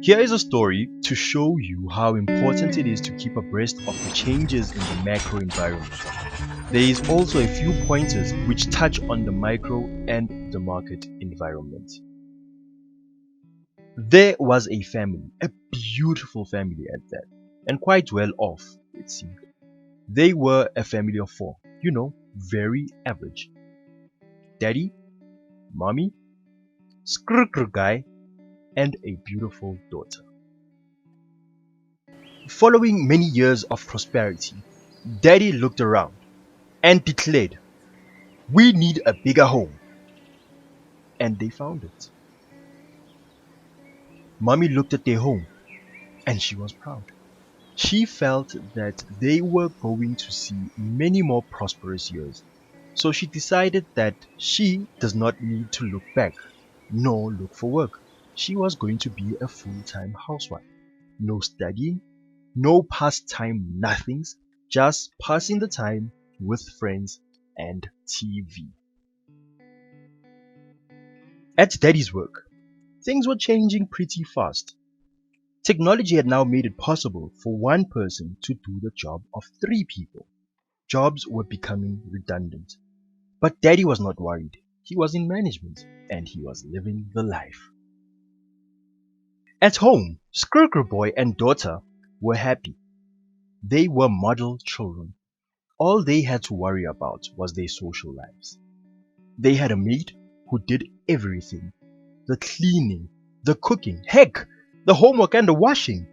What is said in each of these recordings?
Here is a story to show you how important it is to keep abreast of the changes in the macro environment. There is also a few pointers which touch on the micro and the market environment. There was a family, a beautiful family at that, and quite well off, it seemed. They were a family of 4, very average. Daddy, mommy, skrr guy, and a beautiful daughter. Following many years of prosperity, Daddy looked around and declared, "We need a bigger home." And they found it. Mommy looked at their home and she was proud. She felt that they were going to see many more prosperous years. So she decided that she does not need to look back, nor look for work. She was going to be a full-time housewife. No studying, no pastime nothings, just passing the time with friends and TV. At Daddy's work, things were changing pretty fast. Technology had now made it possible for one person to do the job of 3 people. Jobs were becoming redundant. But Daddy was not worried. He was in management and he was living the life. At home, Skrr boy and daughter were happy. They were model children. All they had to worry about was their social lives. They had a maid who did everything. The cleaning, the cooking, heck, the homework and the washing.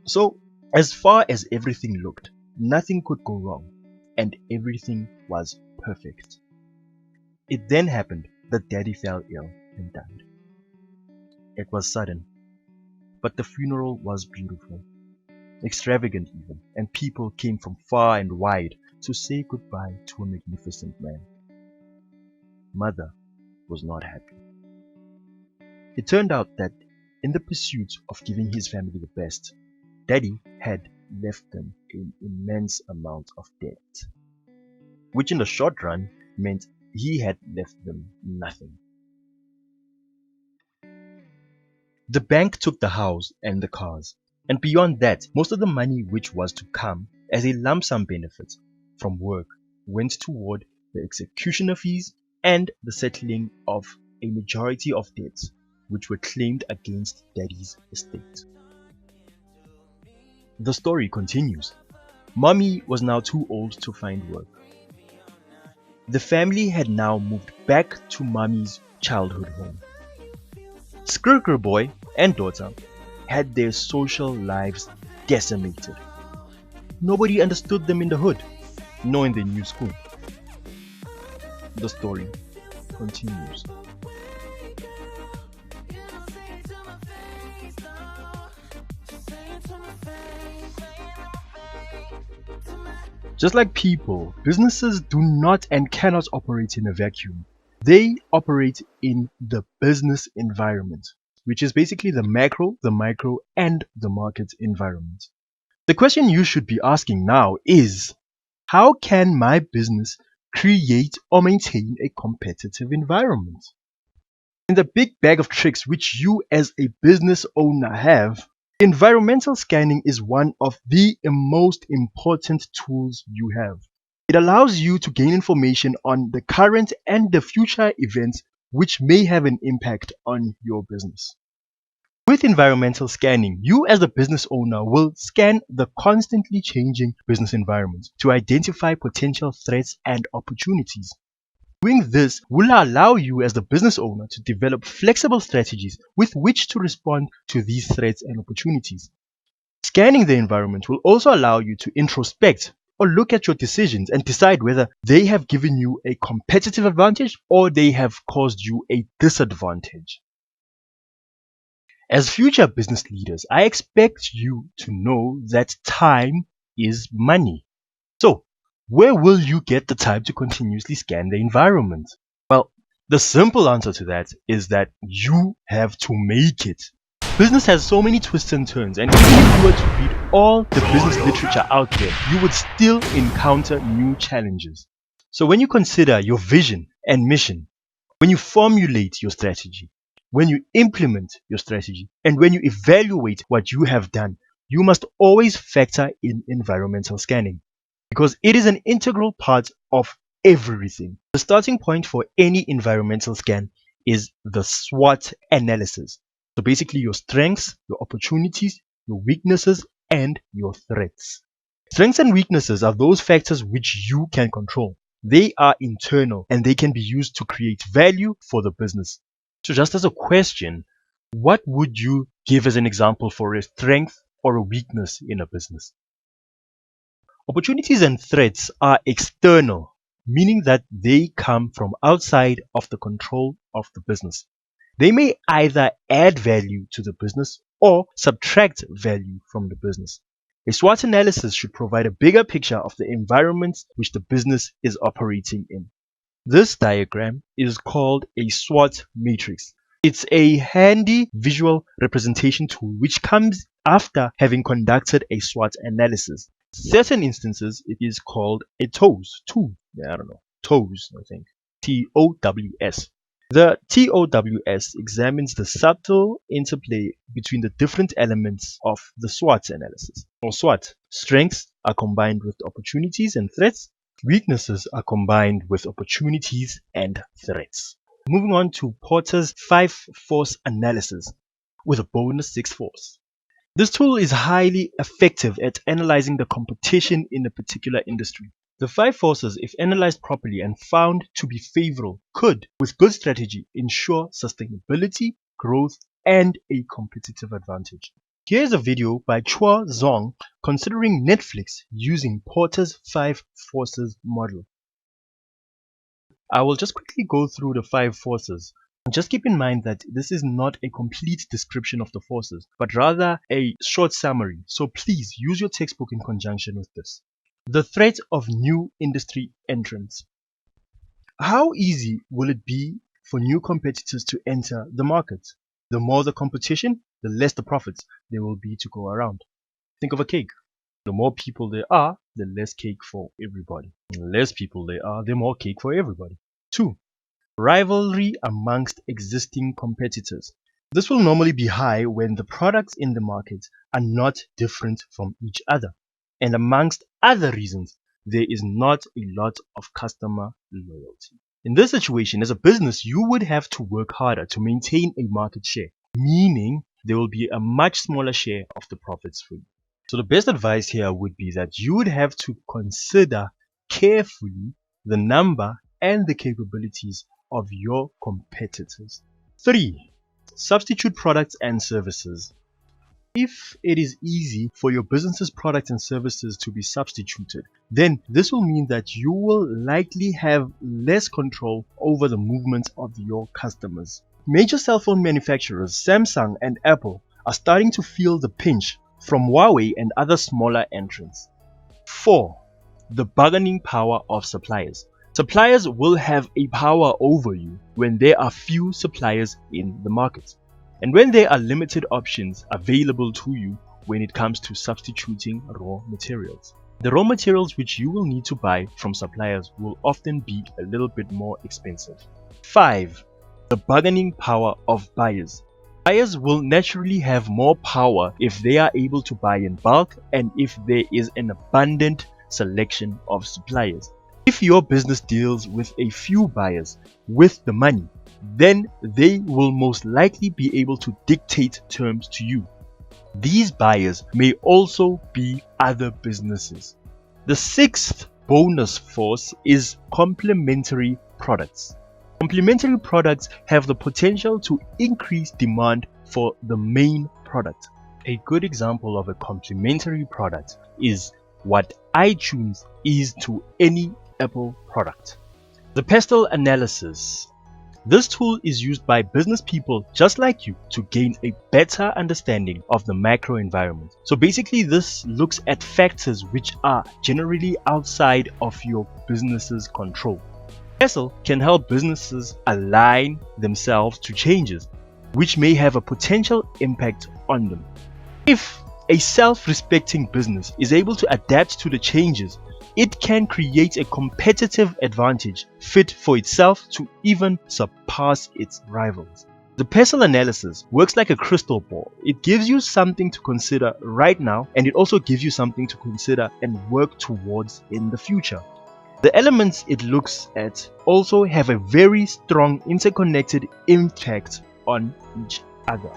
So, as far as everything looked, nothing could go wrong, and everything was perfect. It then happened that Daddy fell ill and died. It was sudden, but the funeral was beautiful, extravagant even, and people came from far and wide to say goodbye to a magnificent man. Mother was not happy. It turned out that in the pursuit of giving his family the best, Daddy had left them an immense amount of debt, which in the short run meant he had left them nothing. The bank took the house and the cars, and beyond that, most of the money which was to come as a lump sum benefit from work went toward the executioner fees and the settling of a majority of debts which were claimed against Daddy's estate. The story continues. Mommy was now too old to find work. The family had now moved back to Mommy's childhood home. Skrr boy and daughter had their social lives decimated. Nobody understood them in the hood, nor in the new school. The story continues. Just like people, businesses do not and cannot operate in a vacuum. They operate in the business environment, which is basically the macro, the micro, and the market environment. The question you should be asking now is, how can my business create or maintain a competitive environment? In the big bag of tricks which you as a business owner have, environmental scanning is one of the most important tools you have. It allows you to gain information on the current and the future events which may have an impact on your business. With environmental scanning, you as a business owner will scan the constantly changing business environment to identify potential threats and opportunities. Doing this will allow you as the business owner to develop flexible strategies with which to respond to these threats and opportunities. Scanning the environment will also allow you to introspect or look at your decisions and decide whether they have given you a competitive advantage or they have caused you a disadvantage. As future business leaders, I expect you to know that time is money. So, where will you get the time to continuously scan the environment? Well, the simple answer to that is that you have to make it. Business has so many twists and turns, and even if you were to read all the business literature out there, you would still encounter new challenges. So when you consider your vision and mission, when you formulate your strategy, when you implement your strategy and when you evaluate what you have done, you must always factor in environmental scanning because it is an integral part of everything. The starting point for any environmental scan is the SWOT analysis. So basically your strengths, your opportunities, your weaknesses, and your threats. Strengths and weaknesses are those factors which you can control. They are internal and they can be used to create value for the business. So just as a question, what would you give as an example for a strength or a weakness in a business? Opportunities and threats are external, meaning that they come from outside of the control of the business. They may either add value to the business or subtract value from the business. A SWOT analysis should provide a bigger picture of the environments which the business is operating in. This diagram is called a SWOT Matrix. It's a handy visual representation tool which comes after having conducted a SWOT analysis. Certain instances it is called a TOWS tool. TOWS, I think. TOWS. The TOWS examines the subtle interplay between the different elements of the SWOT analysis. For SWOT, strengths are combined with opportunities and threats. Weaknesses are combined with opportunities and threats. Moving on to Porter's 5-force analysis with a bonus 6 force. This tool is highly effective at analyzing the competition in a particular industry. The 5 forces, if analyzed properly and found to be favorable, could, with good strategy, ensure sustainability, growth, and a competitive advantage. Here's a video by Chua Zong considering Netflix using Porter's 5 forces model. I will just quickly go through the 5 forces. Just keep in mind that this is not a complete description of the forces, but rather a short summary, so please use your textbook in conjunction with this. The threat of new industry entrants. How easy will it be for new competitors to enter the market? The more the competition, the less the profits there will be to go around. Think of a cake. The more people there are, the less cake for everybody. The less people there are, the more cake for everybody. 2. Rivalry amongst existing competitors. This will normally be high when the products in the market are not different from each other. And amongst other reasons, there is not a lot of customer loyalty. In this situation, as a business, you would have to work harder to maintain a market share, meaning there will be a much smaller share of the profits for you. So the best advice here would be that you would have to consider carefully the number and the capabilities of your competitors. 3. Substitute products and services. If it is easy for your business's products and services to be substituted, then this will mean that you will likely have less control over the movements of your customers. Major cell phone manufacturers, Samsung and Apple, are starting to feel the pinch from Huawei and other smaller entrants. 4. The bargaining power of suppliers. Suppliers will have a power over you when there are few suppliers in the market, and when there are limited options available to you when it comes to substituting raw materials. The raw materials which you will need to buy from suppliers will often be a little bit more expensive. 5. The bargaining power of buyers. Buyers will naturally have more power if they are able to buy in bulk and if there is an abundant selection of suppliers. If your business deals with a few buyers with the money, then they will most likely be able to dictate terms to you. These buyers may also be other businesses. The 6th bonus force is complementary products. Complementary products have the potential to increase demand for the main product. A good example of a complementary product is what iTunes is to any Apple product. The Pestle Analysis. This tool is used by business people just like you to gain a better understanding of the macro environment. So basically this looks at factors which are generally outside of your business's control. Pestle can help businesses align themselves to changes which may have a potential impact on them. If a self-respecting business is able to adapt to the changes, it can create a competitive advantage fit for itself to even surpass its rivals. The Pestle Analysis works like a crystal ball. It gives you something to consider right now, and it also gives you something to consider and work towards in the future. The elements it looks at also have a very strong interconnected impact on each other.